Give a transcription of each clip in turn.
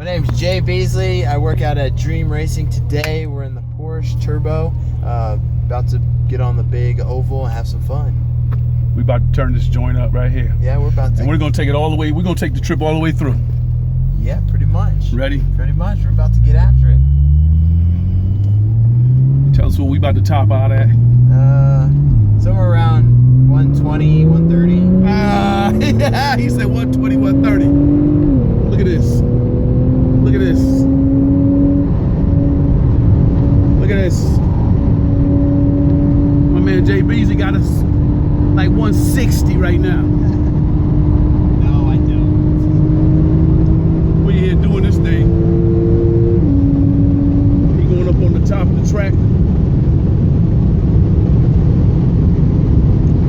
My name's Jay Beasley. I work out at Dream Racing today. We're in the Porsche Turbo, about to get on the big oval and have some fun. We about to turn this joint up right here. Yeah, we're about to. And we're gonna take it all the way. We're gonna take the trip all the way through. Yeah, pretty much. Ready? Pretty much. We're about to get after it. Tell us what we about to top out at. Somewhere around 120, 130. Yeah, he said 120, 130. Look at this. Look at this. Look at this. My man Jay Beasley got us like 160 right now. No, I don't. We're here doing this thing. He going up on the top of the track.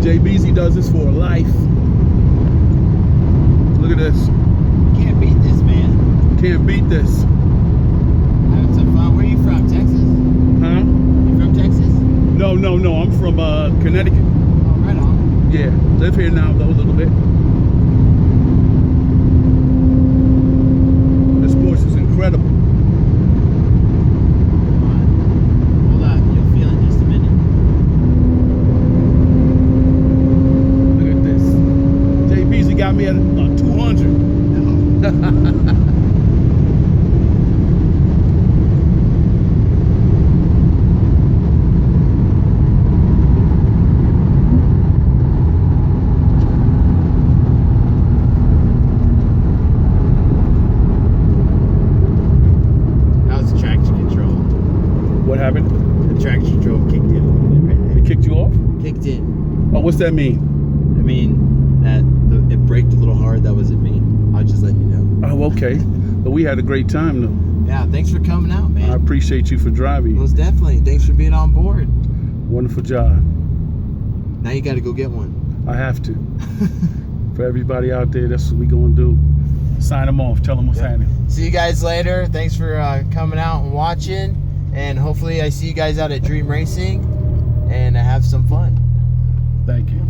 Jay Beasley does this for life. Look at this. Can't beat this, man. Can't beat this. Having some fun. Where are you from? Texas? Huh? You from Texas? No. I'm from Connecticut. Oh, right on. Yeah, live here now though a little bit. This Porsche is incredible. Hold on. You'll feel it in just a minute. Look at this. Jay Beasley got me at 200. How's the traction control? What happened? The traction control kicked in a little bit right It kicked you off? there. Kicked in. Oh, what's that mean? I mean, it braked a little hard. That wasn't me. I'll just let you know. Oh, okay. But we had a great time though. Yeah, thanks for coming out, man. I appreciate you for driving. Most definitely. Thanks for being on board. Wonderful job. Now you got to go get one. I have to. For everybody out there, that's what we gonna do. Sign them off. Tell them what's happening. See you guys later. Thanks for coming out and watching. And hopefully I see you guys out at Dream Racing and have some fun. Thank you.